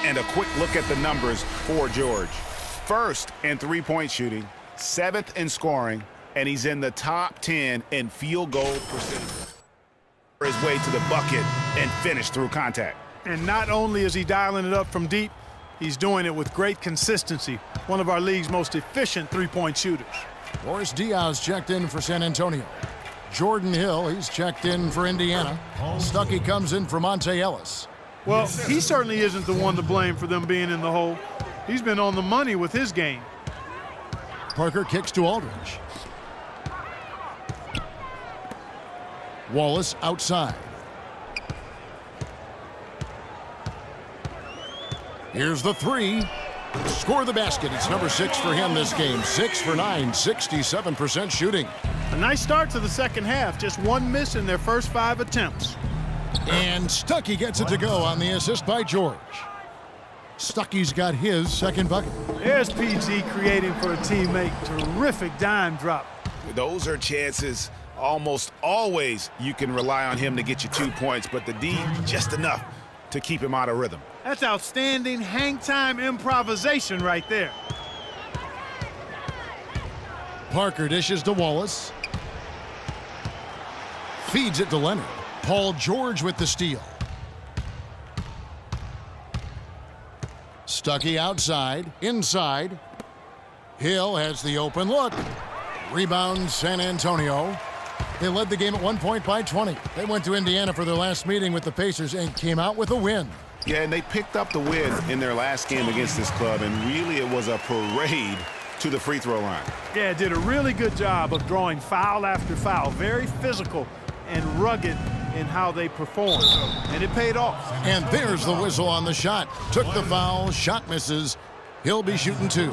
And a quick look at the numbers for George. First in three-point shooting, 7th in scoring, and he's in the top 10 in field goal percentage. His way to the bucket and finish through contact. And not only is he dialing it up from deep, he's doing it with great consistency. One of our league's most efficient three-point shooters. Boris Diaz checked in for San Antonio. Jordan Hill, he's checked in for Indiana. Stuckey comes in for Monte Ellis. Well, he certainly isn't the one to blame for them being in the hole. He's been on the money with his game. Parker kicks to Aldridge. Wallace outside. Here's the three. Score the basket. It's number 6 for him this game. 6 for 9, 67% shooting. A nice start to the second half. Just one miss in their first 5 attempts. And Stuckey gets it to go on the assist by George. Stuckey's got his second bucket. There's PG creating for a teammate. Terrific dime drop. Those are chances. Almost always you can rely on him to get you 2 points, but the D just enough to keep him out of rhythm. That's outstanding hang-time improvisation right there. Parker dishes to Wallace. Feeds it to Leonard. Paul George with the steal. Stuckey outside, inside. Hill has the open look. Rebound San Antonio. They led the game at 1 point by 20. They went to Indiana for their last meeting with the Pacers and came out with a win. Yeah, and they picked up the win in their last game against this club, and really it was a parade to the free throw line. Yeah, did a really good job of drawing foul after foul. Very physical and rugged in how they performed, and it paid off. And there's the whistle on the shot. Took the foul, shot misses. He'll be shooting 2.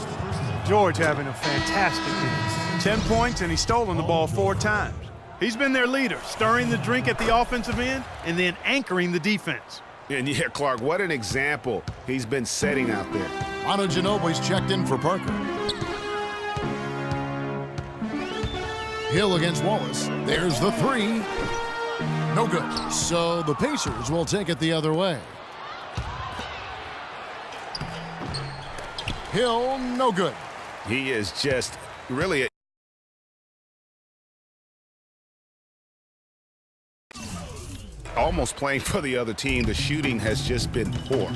George having a fantastic game. 10 points, and he's stolen the ball 4 times. He's been their leader, stirring the drink at the offensive end and then anchoring the defense. And yeah, Clark, what an example he's been setting out there. Manu Ginobili's checked in for Parker. Hill against Wallace. There's the 3. No good. So the Pacers will take it the other way. Hill, no good. He is just really almost playing for the other team. The shooting has just been poor.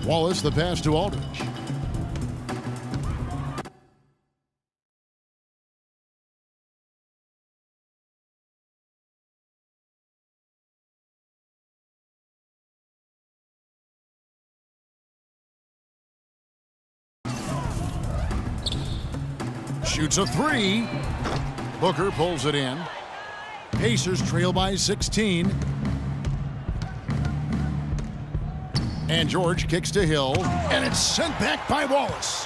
Wallace the pass to Aldridge. Shoots a 3. Booker pulls it in. Pacers trail by 16. And George kicks to Hill, and it's sent back by Wallace.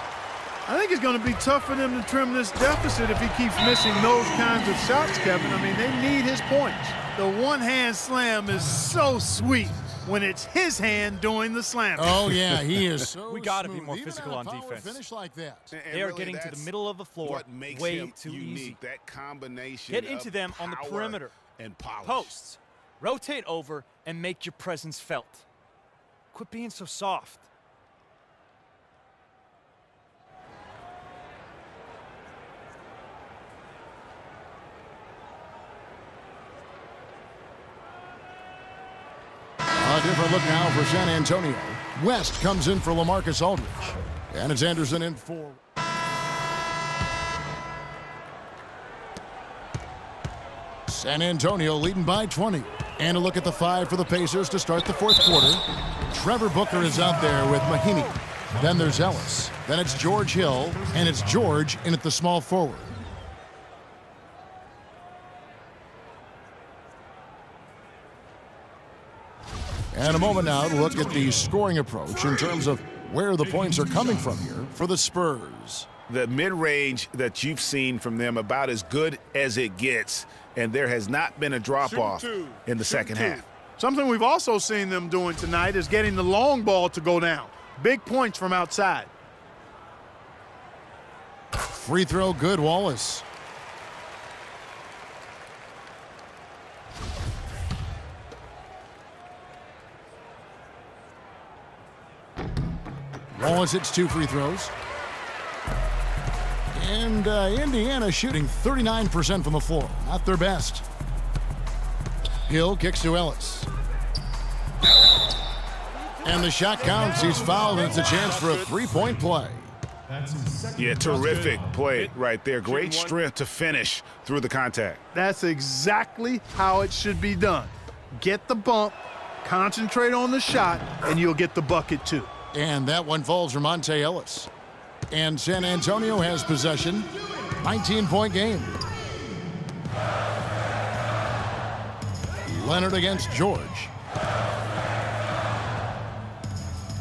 I think it's going to be tough for them to trim this deficit if he keeps missing those kinds of shots, Kevin. I mean, they need his points. The one-hand slam is so sweet when it's his hand doing the slam. Oh, yeah, he is so We got to be smooth. more Even physical on a on power defense. finish like that. They are getting to the middle of the floor what makes way him too unique. easy. That combination Get into of them on the power perimeter. and polish. Posts. Rotate over and make your presence felt. Quit being so soft. A different look now for San Antonio. West comes in for LaMarcus Aldridge. And it's Anderson in for... San Antonio leading by 20. And a look at the 5 for the Pacers to start the 4th quarter. Trevor Booker is out there with Mahinmi. Then there's Ellis. Then it's George Hill. And it's George in at the small forward. And a moment now to look at the scoring approach in terms of where the points are coming from here for the Spurs. The mid-range that you've seen from them about as good as it gets, and there has not been a drop-off in the second half. Something we've also seen them doing tonight is getting the long ball to go down. Big points from outside. Free throw good, Wallace. Wallace hits 2 free throws. And Indiana shooting 39% from the floor. Not their best. Hill kicks to Ellis. And the shot counts. He's fouled, and it's a chance for a three-point play. Yeah, terrific play right there. Great strength to finish through the contact. That's exactly how it should be done. Get the bump, concentrate on the shot, and you'll get the bucket too. And that one falls for Monte Ellis. And San Antonio has possession. 19-point game. Leonard against George.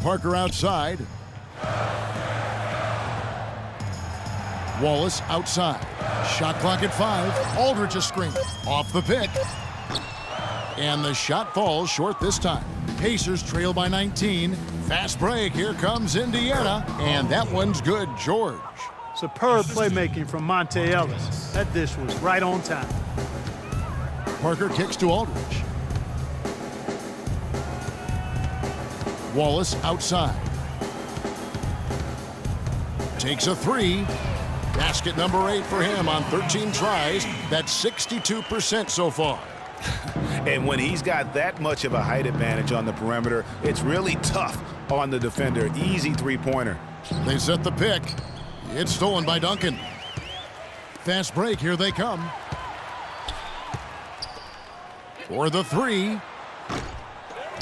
Parker outside. Wallace outside. Shot clock at 5. Aldridge a screen. Off the pick. And the shot falls short this time. Pacers trail by 19. Fast break. Here comes Indiana. And that one's good, George. Superb playmaking from Monte Ellis. That dish was right on time. Parker kicks to Aldridge. Wallace outside. Takes a 3. Basket number 8 for him on 13 tries. That's 62% so far. And when he's got that much of a height advantage on the perimeter, it's really tough on the defender. Easy three-pointer. They set the pick. It's stolen by Duncan. Fast break, here they come. For the 3.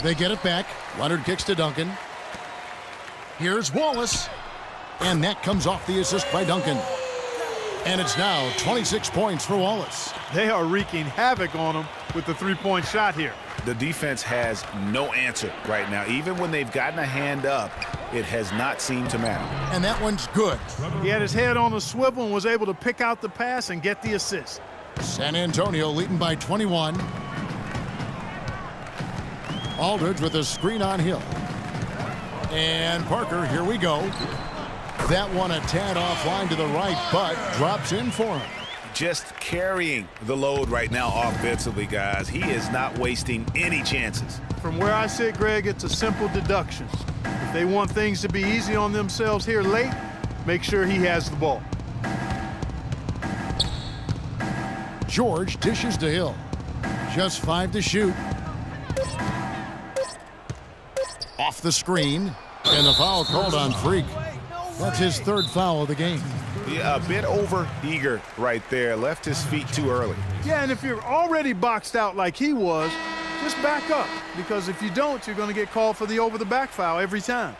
They get it back. Leonard kicks to Duncan. Here's Wallace. And that comes off the assist by Duncan. And it's now 26 points for Wallace. They are wreaking havoc on him with the three-point shot here. The defense has no answer right now. Even when they've gotten a hand up, it has not seemed to matter. And that one's good. He had his head on a swivel and was able to pick out the pass and get the assist. San Antonio leading by 21. Aldridge with a screen on Hill. And Parker, here we go. That one a tad offline to the right, but drops in for him. Just carrying the load right now offensively, guys. He is not wasting any chances. From where I sit, Greg, it's a simple deduction. If they want things to be easy on themselves here late, make sure he has the ball. George dishes to Hill. Just 5 to shoot. Off the screen, and the foul called on Freak. That's his 3rd foul of the game. Yeah, a bit over eager right there. Left his feet too early. Yeah, and if you're already boxed out like he was, just back up. Because if you don't, you're going to get called for the over-the-back foul every time.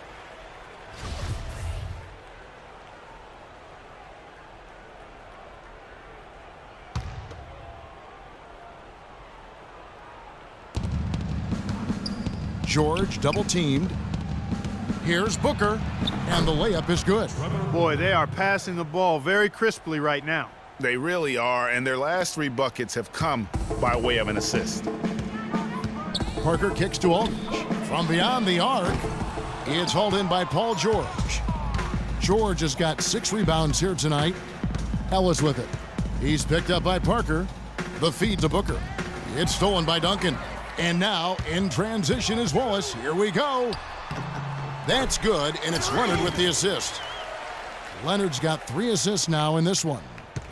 George double-teamed. Here's Booker, and the layup is good. Boy, they are passing the ball very crisply right now. They really are, and their last 3 buckets have come by way of an assist. Parker kicks to Aldridge. From beyond the arc, it's hauled in by Paul George. George has got 6 rebounds here tonight. Ellis with it. He's picked up by Parker. The feed to Booker. It's stolen by Duncan. And now, in transition is Wallace. Here we go. That's good, and it's Leonard with the assist. Leonard's got 3 assists now in this one.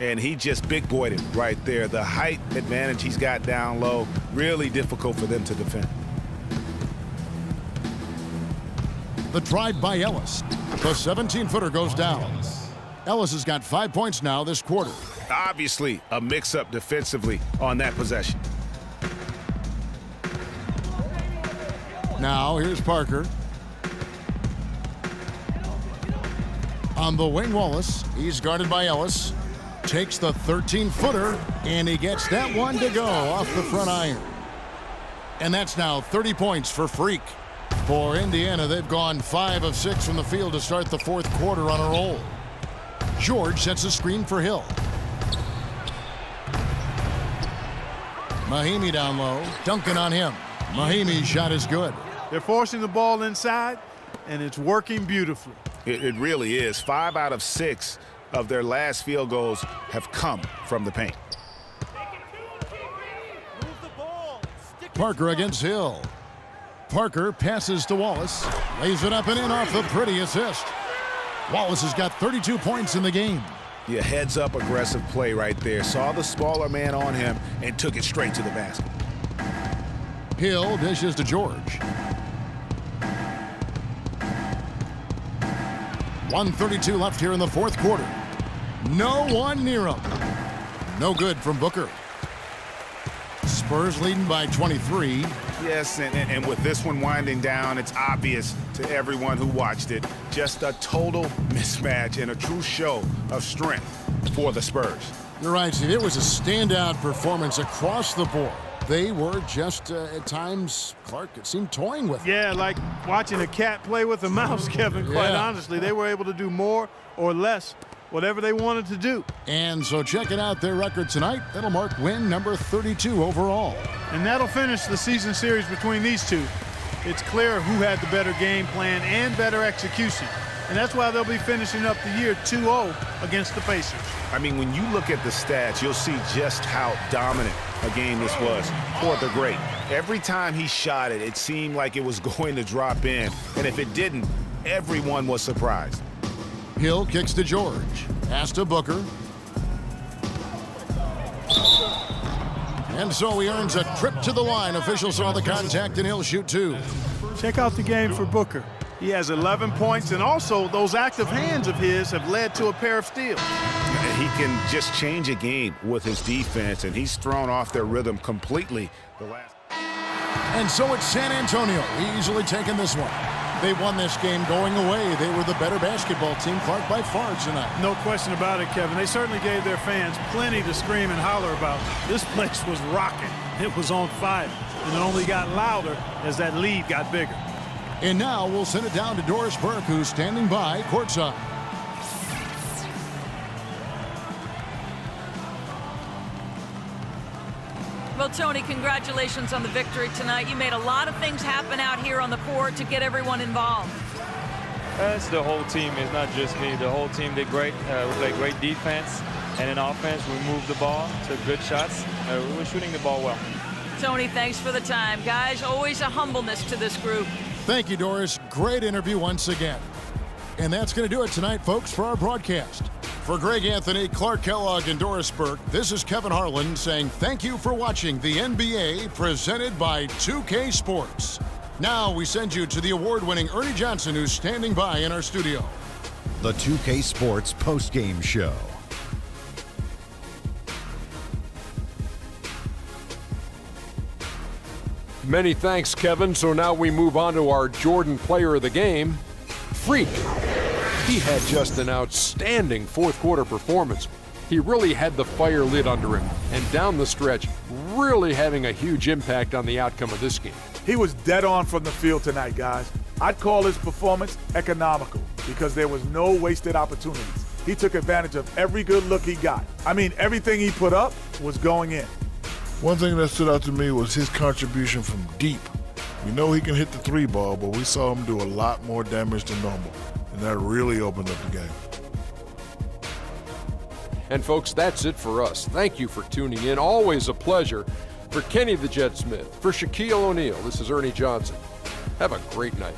And he just big-boyed it right there. The height advantage he's got down low, really difficult for them to defend. The drive by Ellis. The 17-footer goes down. Ellis has got 5 points now this quarter. Obviously, a mix-up defensively on that possession. Now, here's Parker. On the wing, Wallace. He's guarded by Ellis. Takes the 13-footer, and he gets that one to go off the front iron. And that's now 30 points for Freak. For Indiana, they've gone 5 of 6 from the field to start the 4th quarter on a roll. George sets a screen for Hill. Mahimi down low. Duncan on him. Mahimi's shot is good. They're forcing the ball inside, and it's working beautifully. It really is. 5 out of 6 of their last field goals have come from the paint. Parker against Hill. Parker passes to Wallace. Lays it up and in off the pretty assist. Wallace has got 32 points in the game. Yeah, heads up aggressive play right there. Saw the smaller man on him and took it straight to the basket. Hill dishes to George. 1:32 left here in the fourth quarter. No one near him. No good from Booker. Spurs leading by 23. Yes, and with this one winding down, it's obvious to everyone who watched it. Just a total mismatch and a true show of strength for the Spurs. You're right, Steve. It was a standout performance across the board. They were just, at times, Clark, it seemed toying with it. Yeah, like watching a cat play with a mouse, Kevin, quite honestly. They were able to do more or less, whatever they wanted to do. And so checking out their record tonight, that'll mark win number 32 overall. And that'll finish the season series between these two. It's clear who had the better game plan and better execution. And that's why they'll be finishing up the year 2-0 against the Pacers. I mean, when you look at the stats, you'll see just how dominant a game this was for the great. Every time he shot it, it seemed like it was going to drop in. And if it didn't, everyone was surprised. Hill kicks to George. Pass to Booker. And so he earns a trip to the line. Officials saw the contact and he'll shoot two. Check out the game for Booker. He has 11 points, and also those active hands of his have led to a pair of steals. He can just change a game with his defense, and he's thrown off their rhythm completely the last. And so it's San Antonio easily taking this one. They won this game going away. They were the better basketball team, Clark, by far tonight. No question about it, Kevin. They certainly gave their fans plenty to scream and holler about. This place was rocking. It was on fire, and it only got louder as that lead got bigger. And now we'll send it down to Doris Burke, who's standing by courtside. Well, Tony, congratulations on the victory tonight. You made a lot of things happen out here on the court to get everyone involved. It's the whole team. It's not just me. The whole team did great. We played great defense. And in offense, we moved the ball, took good shots. We were shooting the ball well. Tony, thanks for the time. Guys, always a humbleness to this group. Thank you, Doris. Great interview once again. And that's going to do it tonight, folks, for our broadcast. For Greg Anthony, Clark Kellogg, and Doris Burke, this is Kevin Harlan saying thank you for watching the NBA presented by 2K Sports. Now we send you to the award-winning Ernie Johnson, who's standing by in our studio. The 2K Sports postgame show. Many thanks, Kevin. So now we move on to our Jordan Player of the Game, Freak. He had just an outstanding fourth quarter performance. He really had the fire lit under him, and down the stretch, really having a huge impact on the outcome of this game. He was dead on from the field tonight, guys. I'd call his performance economical because there was no wasted opportunities. He took advantage of every good look he got. I mean, everything he put up was going in. One thing that stood out to me was his contribution from deep. We know he can hit the three ball, but we saw him do a lot more damage than normal, and that really opened up the game. And folks, that's it for us. Thank you for tuning in. Always a pleasure. For Kenny the Jet Smith, for Shaquille O'Neal, this is Ernie Johnson. Have a great night.